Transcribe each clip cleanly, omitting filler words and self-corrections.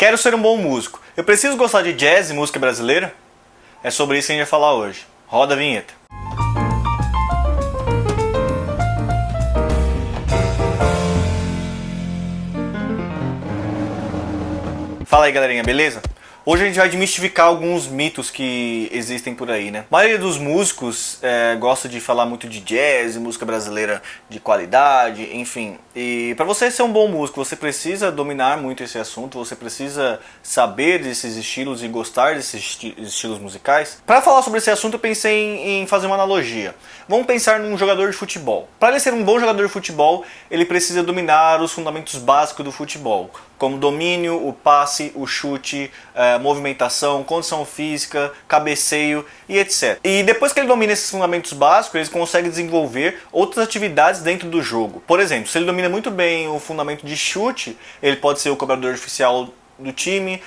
Quero ser um bom músico. Eu preciso gostar de jazz e música brasileira? É sobre isso que a gente vai falar hoje. Roda a vinheta. Fala aí, galerinha, beleza? Hoje a gente vai desmistificar alguns mitos que existem por aí, né? A maioria dos músicos gosta de falar muito de jazz, música brasileira de qualidade, enfim. E para você ser um bom músico, você precisa dominar muito esse assunto, você precisa saber desses estilos e gostar desses estilos musicais. Para falar sobre esse assunto, eu pensei em fazer uma analogia. Vamos pensar num jogador de futebol. Para ele ser um bom jogador de futebol, ele precisa dominar os fundamentos básicos do futebol, como domínio, o passe, o chute, movimentação, condição física, cabeceio e etc. E depois que ele domina esses fundamentos básicos, ele consegue desenvolver outras atividades dentro do jogo. Por exemplo, se ele domina muito bem o fundamento de chute, ele pode ser o cobrador oficial do time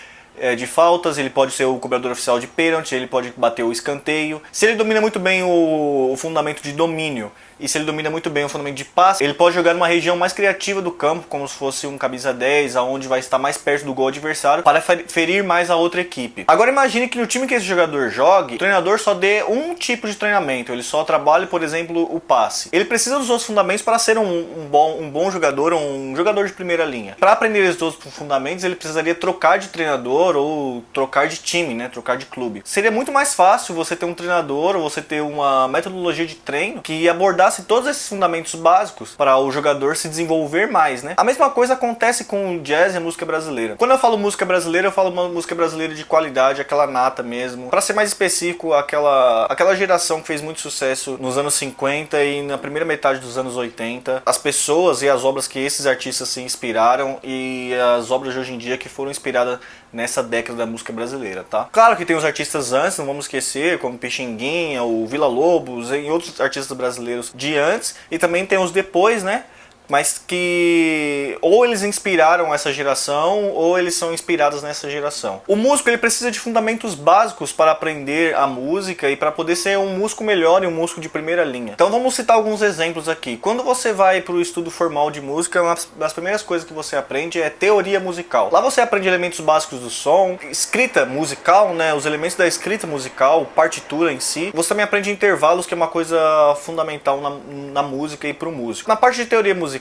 de faltas, ele pode ser o cobrador oficial de pênalti, ele pode bater o escanteio. Se ele domina muito bem o fundamento de domínio e se ele domina muito bem o fundamento de passe, ele pode jogar numa região mais criativa do campo, como se fosse um camisa 10, aonde vai estar mais perto do gol adversário, para ferir mais a outra equipe. Agora imagine que no time que esse jogador jogue, o treinador só dê um tipo de treinamento, ele só trabalhe, por exemplo, o passe. Ele precisa dos outros fundamentos para ser um bom jogador, um jogador de primeira linha. Para aprender esses outros fundamentos, ele precisaria trocar de treinador ou trocar de time, né? Trocar de clube. Seria muito mais fácil você ter um treinador ou você ter uma metodologia de treino que abordasse todos esses fundamentos básicos para o jogador se desenvolver mais, né? A mesma coisa acontece com o jazz e a música brasileira. Quando eu falo música brasileira, eu falo uma música brasileira de qualidade, aquela nata mesmo. Para ser mais específico, aquela geração que fez muito sucesso nos anos 50 e na primeira metade dos anos 80. As pessoas e as obras que esses artistas se inspiraram e as obras de hoje em dia que foram inspiradas nessa década da música brasileira, tá? Claro que tem os artistas antes, não vamos esquecer, como Pixinguinha, o Vila Lobos e outros artistas brasileiros de antes, e também tem os depois, né? Mas que ou eles inspiraram essa geração ou eles são inspirados nessa geração. O músico ele precisa de fundamentos básicos para aprender a música e para poder ser um músico melhor e um músico de primeira linha. Então vamos citar alguns exemplos aqui. Quando você vai para o estudo formal de música, uma das primeiras coisas que você aprende é teoria musical. Lá você aprende elementos básicos do som, escrita musical, né? Os elementos da escrita musical, partitura em si. Você também aprende intervalos, que é uma coisa fundamental na música e para o músico. Na parte de teoria musical,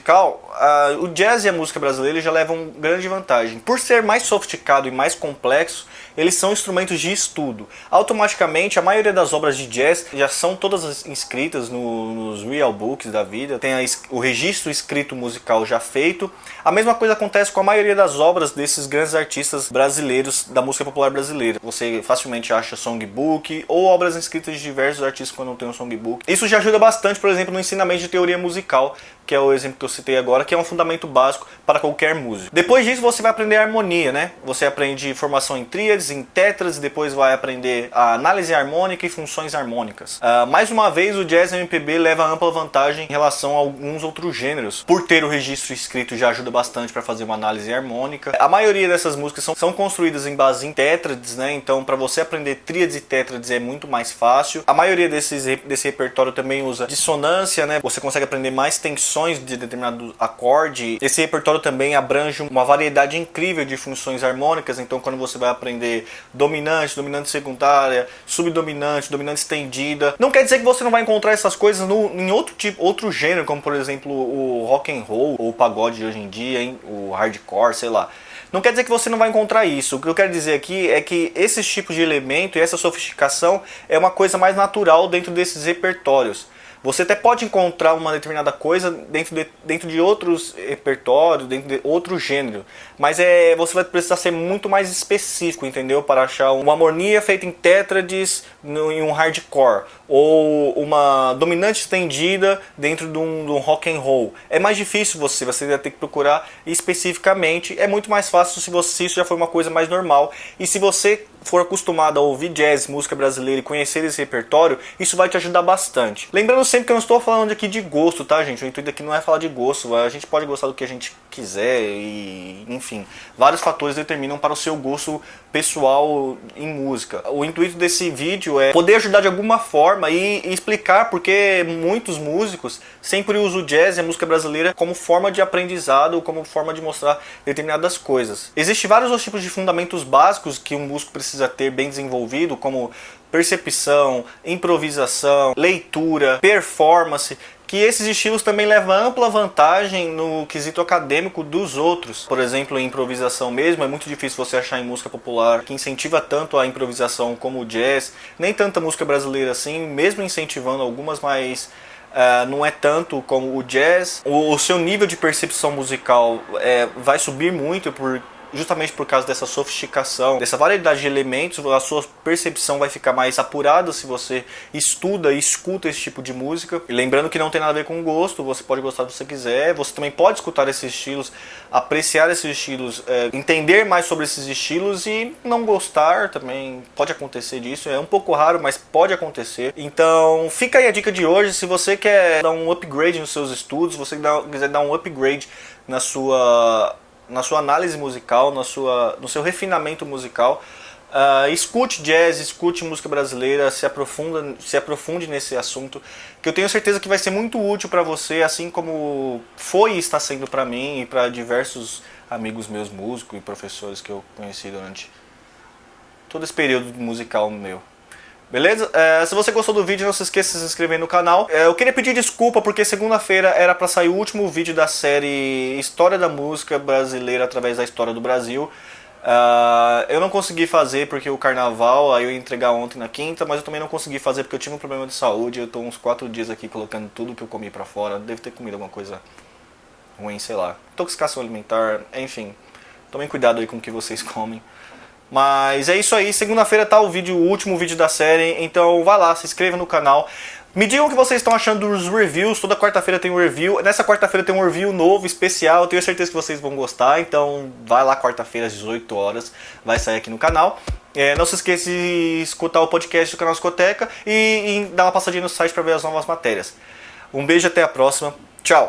o jazz e a música brasileira já levam grande vantagem. Por ser mais sofisticado e mais complexo, eles são instrumentos de estudo. Automaticamente, a maioria das obras de jazz já são todas inscritas nos real books da vida, tem o registro escrito musical já feito. A mesma coisa acontece com a maioria das obras desses grandes artistas brasileiros da música popular brasileira. Você facilmente acha songbook ou obras inscritas de diversos artistas quando não tem um songbook. Isso já ajuda bastante, por exemplo, no ensinamento de teoria musical, que é o exemplo que eu citei agora, que é um fundamento básico para qualquer músico. Depois disso você vai aprender a harmonia, né? Você aprende formação em tríades, em tétrades, depois vai aprender a análise harmônica e funções harmônicas. Mais uma vez, o jazz e o MPB leva ampla vantagem em relação a alguns outros gêneros. Por ter o registro escrito já ajuda bastante para fazer uma análise harmônica. A maioria dessas músicas são construídas em base em tétrades, né? Então para você aprender tríades e tétrades é muito mais fácil. A maioria desse repertório também usa dissonância, né? Você consegue aprender mais tensões de determinado acorde. Esse repertório também abrange uma variedade incrível de funções harmônicas, então quando você vai aprender dominante, dominante secundária, subdominante, dominante estendida, não quer dizer que você não vai encontrar essas coisas em outro gênero, como por exemplo o rock and roll, ou o pagode de hoje em dia, hein? O hardcore, sei lá. Não quer dizer que você não vai encontrar isso. O que eu quero dizer aqui é que esses tipos de elemento e essa sofisticação é uma coisa mais natural dentro desses repertórios. Você até pode encontrar uma determinada coisa dentro de outros repertórios, dentro de outro gênero, mas você vai precisar ser muito mais específico, entendeu? Para achar uma harmonia feita em tétrades em um hardcore, ou uma dominante estendida dentro de um rock and roll. É mais difícil você vai ter que procurar especificamente. É muito mais fácil se isso já for uma coisa mais normal, e se você for acostumado a ouvir jazz, música brasileira e conhecer esse repertório, isso vai te ajudar bastante. Lembrando sempre sempre que eu não estou falando aqui de gosto, tá, gente? O intuito aqui não é falar de gosto, a gente pode gostar do que a gente quiser e, enfim, vários fatores determinam para o seu gosto pessoal em música. O intuito desse vídeo é poder ajudar de alguma forma e explicar porque muitos músicos sempre usam o jazz e a música brasileira como forma de aprendizado, como forma de mostrar determinadas coisas. Existem vários outros tipos de fundamentos básicos que um músico precisa ter bem desenvolvido, como percepção, improvisação, leitura, performance, que esses estilos também levam ampla vantagem no quesito acadêmico dos outros. Por exemplo, em improvisação mesmo, é muito difícil você achar em música popular que incentiva tanto a improvisação como o jazz, nem tanta música brasileira assim, mesmo incentivando algumas, mas não é tanto como o jazz. O seu nível de percepção musical vai subir muito justamente por causa dessa sofisticação, dessa variedade de elementos. A sua percepção vai ficar mais apurada se você estuda e escuta esse tipo de música. E lembrando que não tem nada a ver com gosto, você pode gostar do que você quiser, você também pode escutar esses estilos, apreciar esses estilos, entender mais sobre esses estilos e não gostar também, pode acontecer disso, é um pouco raro, mas pode acontecer. Então fica aí a dica de hoje, se você quer dar um upgrade nos seus estudos, se você quiser dar um upgrade na sua análise musical, no seu refinamento musical, escute jazz, escute música brasileira, se aprofunde nesse assunto, que eu tenho certeza que vai ser muito útil para você, assim como foi e está sendo para mim e para diversos amigos meus músicos e professores que eu conheci durante todo esse período musical meu. Beleza? Se você gostou do vídeo, não se esqueça de se inscrever no canal. Eu queria pedir desculpa porque segunda-feira era para sair o último vídeo da série História da Música Brasileira através da História do Brasil. Eu não consegui fazer porque o carnaval, aí eu ia entregar ontem na quinta, mas eu também não consegui fazer porque eu tive um problema de saúde. Eu tô uns 4 dias aqui colocando tudo que eu comi pra fora. Devo ter comido alguma coisa ruim, sei lá. Intoxicação alimentar, enfim. Tomem cuidado aí com o que vocês comem. Mas é isso aí, segunda-feira tá o último vídeo da série, então vai lá, se inscreva no canal. Me digam o que vocês estão achando dos reviews, toda quarta-feira tem um review. Nessa quarta-feira tem um review novo, especial, eu tenho certeza que vocês vão gostar, então vai lá quarta-feira às 18 horas, vai sair aqui no canal. Não se esqueça de escutar o podcast do canal Discoteca e dar uma passadinha no site para ver as novas matérias. Um beijo, até a próxima, tchau!